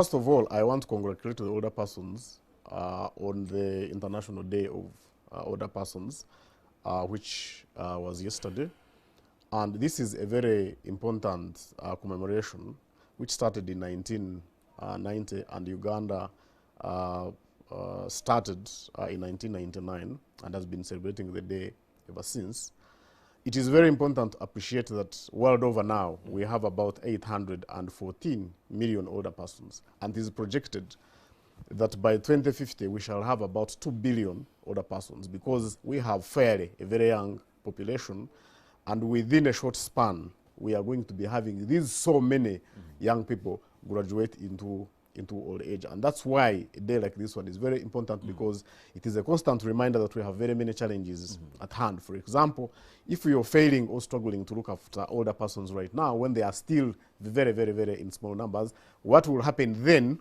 First of all, I want to congratulate the older persons on the International Day of Older Persons, which was yesterday. And this is a very important commemoration, which started in 1990, and Uganda started in 1999 and has been celebrating the day ever since. It is very important to appreciate that world over now, we have about 814 million older persons. And it is projected that by 2050, we shall have about 2 billion older persons, because we have fairly a very young population. And within a short span, we are going to be having these so many young people graduate into old age. And that's why a day like this one is very important, because it is a constant reminder that we have very many challenges at hand. For example, if we are failing or struggling to look after older persons right now, when they are still very, very, very in small numbers, what will happen then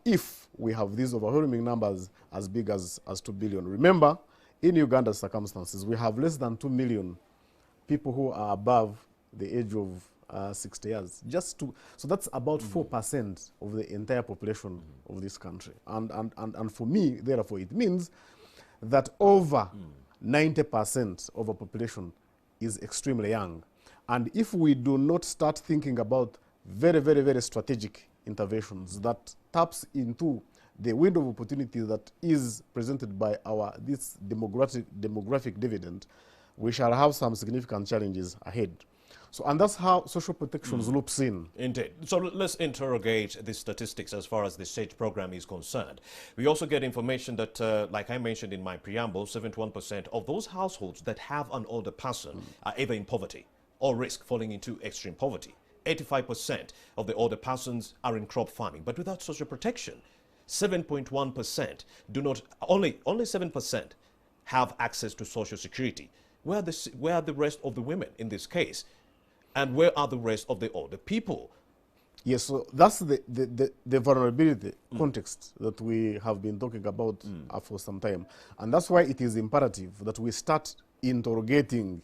if we have these overwhelming numbers as big as 2 billion? Remember, in Uganda's circumstances, we have less than 2 million people who are above the age of 60 years. So that's about 4% of the entire population of this country. And for me, therefore, it means that over 90% of our population is extremely young. And if we do not start thinking about very, very, very strategic interventions that taps into the window of opportunity that is presented by this demographic dividend, we shall have some significant challenges ahead. So, and that's how social protections loops in. Indeed. So let's interrogate the statistics as far as the SAGE program is concerned. We also get information that, like I mentioned in my preamble, 71% of those households that have an older person are either in poverty or risk falling into extreme poverty. 85% of the older persons are in crop farming, but without social protection. 7.1% do not, only 7% have access to social security. Where are the rest of the women in this case? And where are the rest of the older people? Yes, so that's the vulnerability context that we have been talking about for some time. And that's why it is imperative that we start interrogating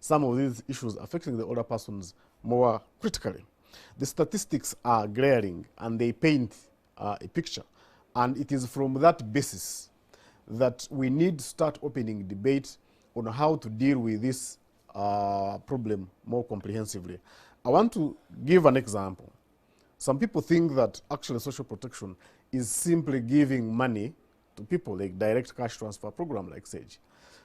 some of these issues affecting the older persons more critically. The statistics are glaring and they paint a picture. And it is from that basis that we need to start opening debate on how to deal with this problem more comprehensively. I want to give an example. Some people think that actually social protection is simply giving money to people, like direct cash transfer program like SAGE.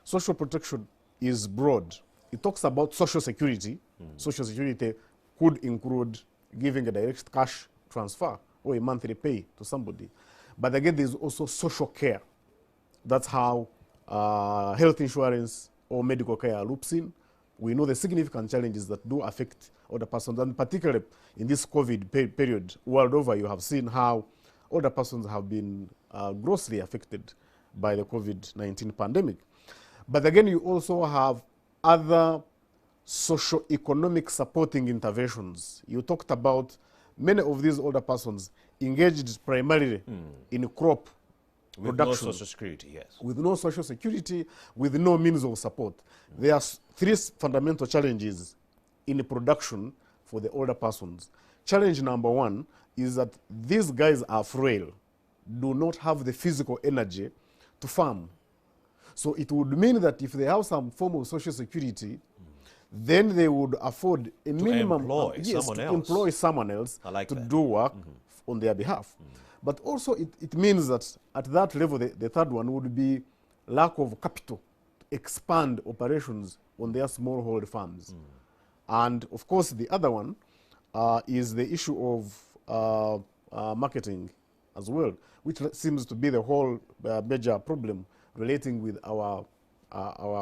Social protection is broad. It talks about social security. Social security could include giving a direct cash transfer or a monthly pay to somebody. But again, there's also social care. That's how health insurance or medical care loops in. We know the significant challenges that do affect older persons, and particularly in this COVID period, world over, you have seen how older persons have been grossly affected by the COVID-19 pandemic. But again, you also have other socio-economic supporting interventions. You talked about many of these older persons engaged primarily in crop with production. No social security, yes. With no social security, with no means of support. There are three fundamental challenges in production for the older persons. Challenge number one is that these guys are frail, do not have the physical energy to farm. So it would mean that if they have some form of social security, then they would afford a minimum employ someone else to do work on their behalf. But also it means that at that level, the third one would be lack of capital to expand operations on their smallholder farms. And of course, the other one is the issue of marketing as well, which seems to be the whole major problem relating with our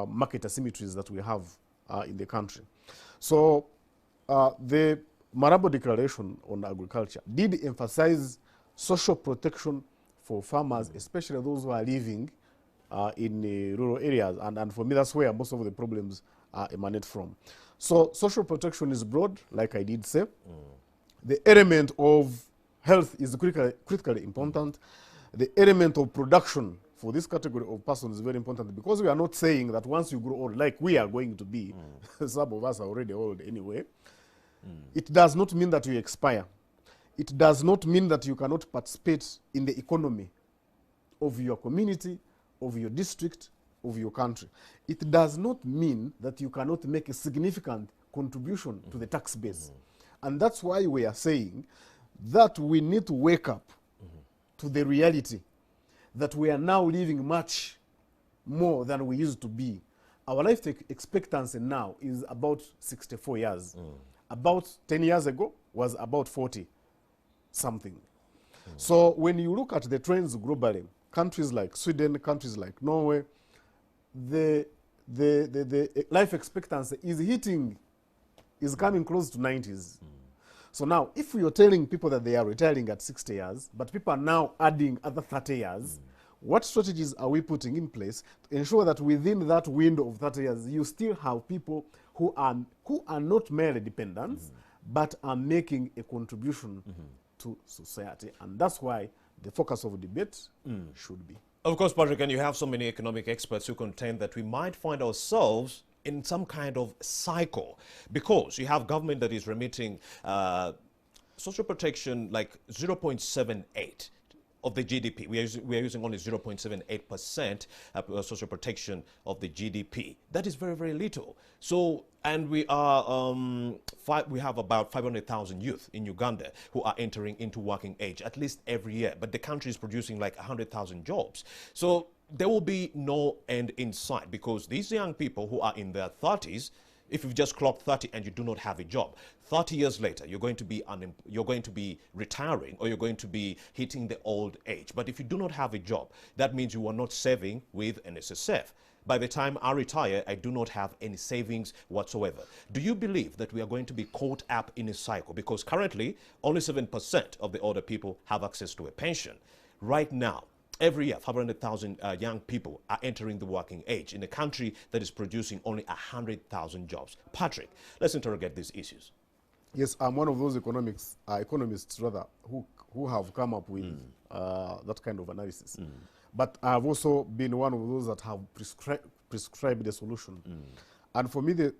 market asymmetries that we have in the country. So the Malabo Declaration on Agriculture did emphasize social protection for farmers, especially those who are living in rural areas. And for me, that's where most of the problems emanate from. So social protection is broad, like I did say. The element of health is critically important. The element of production for this category of persons is very important, because we are not saying that once you grow old, like we are going to be, some of us are already old anyway, it does not mean that you expire. it does not mean that you cannot participate in the economy of your community, of your district, of your country. It does not mean that you cannot make a significant contribution to the tax base. And that's why we are saying that we need to wake up to the reality that we are now living much more than we used to be. Our life expectancy now is about 64 years. About 10 years ago was about 40 something. So when you look at the trends globally, countries like Sweden, countries like Norway, the life expectancy is coming close to 90s. So now, if you're telling people that they are retiring at 60 years, but people are now adding other 30 years, what strategies are we putting in place to ensure that within that window of 30 years, you still have people who are not merely dependents, but are making a contribution to society? And that's why the focus of debate should be. Of course, Patrick, and you have so many economic experts who contend that we might find ourselves in some kind of cycle, because you have government that is remitting social protection like 0.78 of the GDP. We are using only 0.78% social protection of the GDP. That is very, very little. So, and we are we have about 500,000 youth in Uganda who are entering into working age at least every year. But the country is producing like 100,000 jobs. So there will be no end in sight, because these young people who are in their 30s, if you've just clocked 30 and you do not have a job, 30 years later, you're going to be retiring, or you're going to be hitting the old age. But if you do not have a job, that means you are not saving with an SSF. By the time I retire, I do not have any savings whatsoever. Do you believe that we are going to be caught up in a cycle? Because currently, only 7% of the older people have access to a pension. Right now, every year, 500,000 young people are entering the working age in a country that is producing only 100,000 jobs. Patrick, let's interrogate these issues. Yes, I'm one of those economists who have come up with that kind of analysis. But I've also been one of those that have prescribed a solution. And for me, the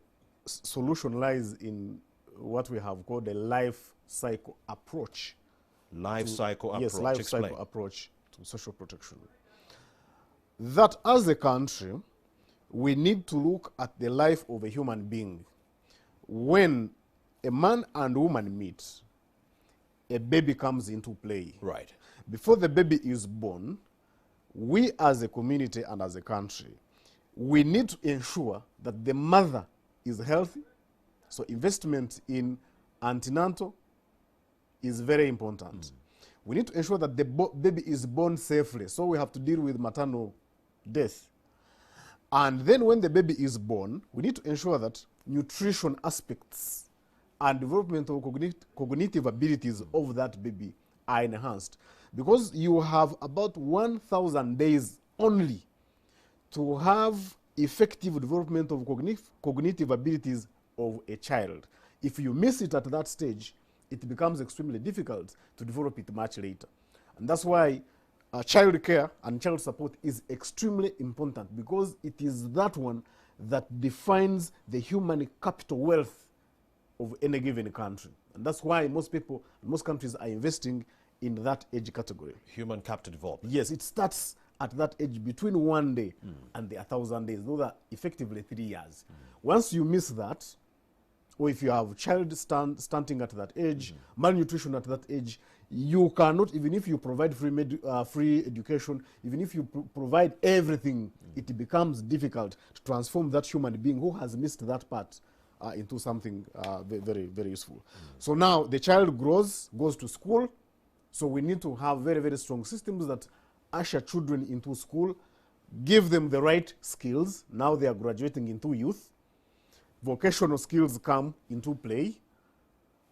solution lies in what we have called a life cycle approach. Life cycle approach. Yes, life cycle approach to social protection. That as a country, we need to look at the life of a human being. When a man and woman meet, a baby comes into play. Right. Before the baby is born, we as a community and as a country, we need to ensure that the mother is healthy. So investment in antenatal is very important. We need to ensure that the baby is born safely. So we have to deal with maternal death. And then when the baby is born, we need to ensure that nutrition aspects and developmental cognitive abilities of that baby are enhanced. Because you have about 1,000 days only to have effective development of cognitive abilities of a child. If you miss it at that stage, it becomes extremely difficult to develop it much later. And that's why child care and child support is extremely important, because it is that one that defines the human capital wealth of any given country. And that's why most people, most countries are investing in that age category. Human capital development. Yes, it starts at that age between 1 day and the 1,000 days. Those are effectively 3 years. Once you miss that, or if you have child stunting at that age, malnutrition at that age, you cannot, even if you provide free education, even if you provide everything, it becomes difficult to transform that human being who has missed that part into something very, very useful. So now the child goes to school. So we need to have very, very strong systems that usher children into school, give them the right skills. Now they are graduating into youth. Vocational skills come into play,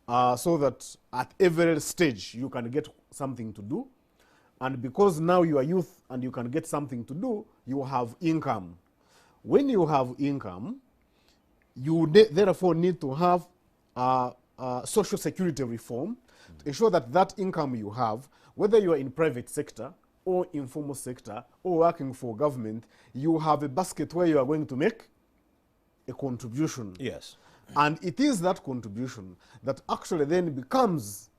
so that at every stage you can get something to do. And because now you are youth and you can get something to do, you have income. When you have income, you therefore need to have social security reform to ensure that that income you have, whether you are in private sector or informal sector or working for government, you have a basket where you are going to make a contribution. Yes. And it is that contribution that actually then becomes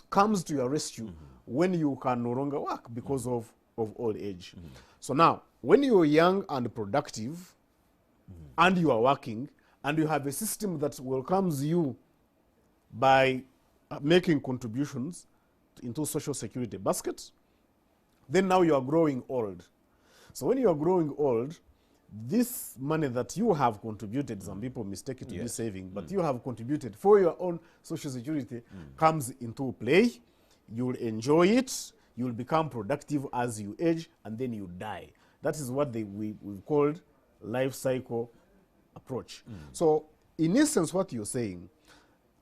comes to your rescue when you can no longer work because of old age. So now, when you're young and productive, and you are working, and you have a system that welcomes you by making contributions into social security basket, then now you are growing old. So when you are growing old, this money that you have contributed, some people mistake it to be saving, but you have contributed for your own social security, comes into play. You'll enjoy it, you'll become productive as you age, and then you die. That is what we've called life cycle approach. So in essence, what you're saying,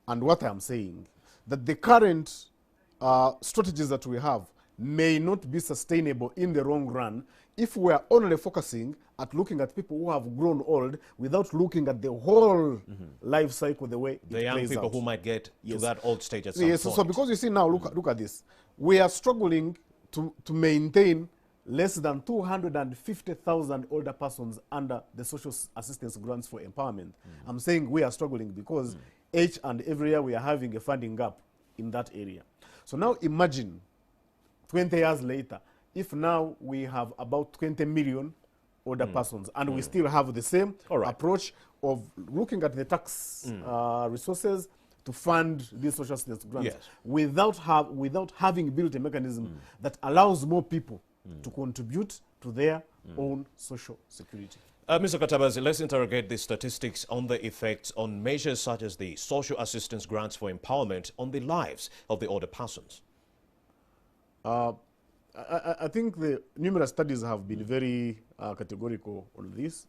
and what I'm saying, that the current strategies that we have may not be sustainable in the long run if we are only focusing at looking at people who have grown old without looking at the whole life cycle, the way the it young plays people out. who might get to that old stage at some Yes, point. so because you see now, look at this. We are struggling to maintain less than 250,000 older persons under the social assistance grants for empowerment. I'm saying we are struggling because each and every year we are having a funding gap in that area. So now imagine 20 years later, if now we have about 20 million older persons and we still have the same approach of looking at the tax resources to fund these social assistance grants without having built a mechanism that allows more people to contribute to their own social security. Mr. Katabaazi, let's interrogate the statistics on the effects on measures such as the social assistance grants for empowerment on the lives of the older persons. I think the numerous studies have been very categorical on this,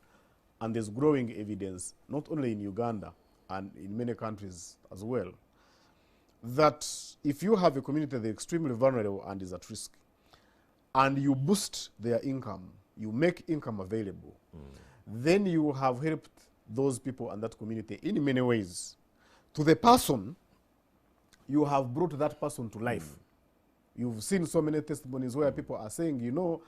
and there's growing evidence, not only in Uganda and in many countries as well, that if you have a community that is extremely vulnerable and is at risk, and you boost their income, you make income available, then you have helped those people and that community in many ways. To the person, you have brought that person to life. You've seen so many testimonies where people are saying, you know,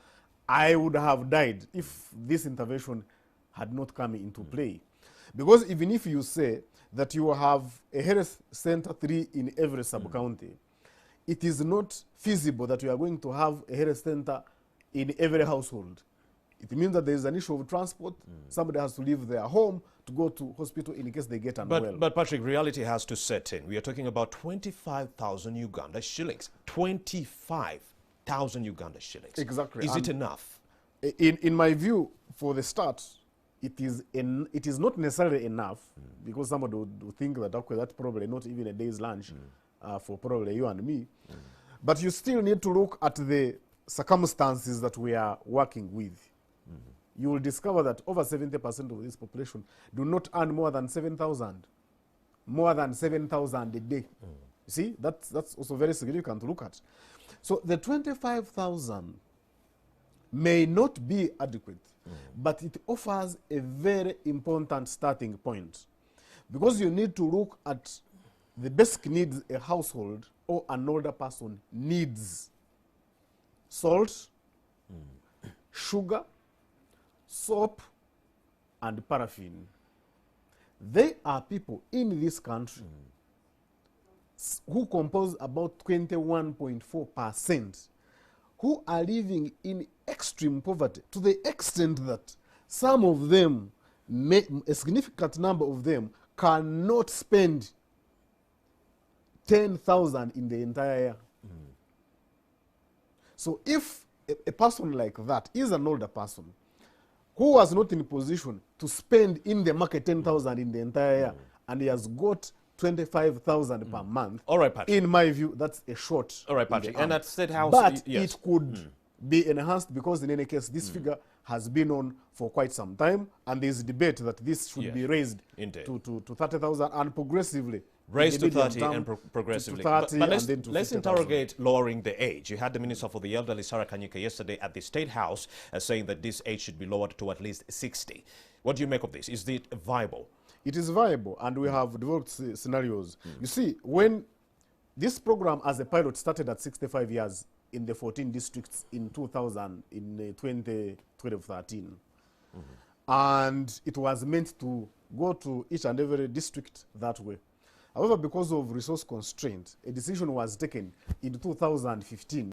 I would have died if this intervention had not come into play. Because even if you say that you have a health center 3 in every sub-county, it is not feasible that you are going to have a health center in every household. It means that there is an issue of transport. Somebody has to leave their home to go to hospital in case they get unwell. But Patrick, reality has to set in. We are talking about 25,000 Uganda shillings. 25,000 Uganda shillings. Exactly. Is it enough? In my view, for the start, it is not necessarily enough, because somebody would think that, okay, that's probably not even a day's lunch for probably you and me. But you still need to look at the circumstances that we are working with. You will discover that over 70% of this population do not earn more than 7,000. More than 7,000 a day. You see, that's also very significant to look at. So the 25,000 may not be adequate, but it offers a very important starting point, because you need to look at the basic needs a household or an older person needs: salt, sugar, soap, and paraffin. There are people in this country who compose about 21.4% who are living in extreme poverty, to the extent that some of them, a significant number of them, cannot spend 10,000 in the entire year. So if a person like that is an older person who was not in a position to spend in the market 10,000 in the entire year, and he has got 25,000 per month. All right, Patrick. In my view, that's a short. All right, Patrick. And at State House, but it could be enhanced, because in any case, this figure has been on for quite some time, and there is debate that this should be raised to 30,000 and progressively. Raised to 30 and progressively. To 30 but let's 50, interrogate lowering the age. You had the Minister for the Elderly, Sarah Kanyika, yesterday at the State House saying that this age should be lowered to at least 60. What do you make of this? Is it viable? It is viable, and we have developed scenarios. You see, when this program as a pilot started at 65 years in the 14 districts in 2012-13, and it was meant to go to each and every district that way. However, because of resource constraint, a decision was taken in 2015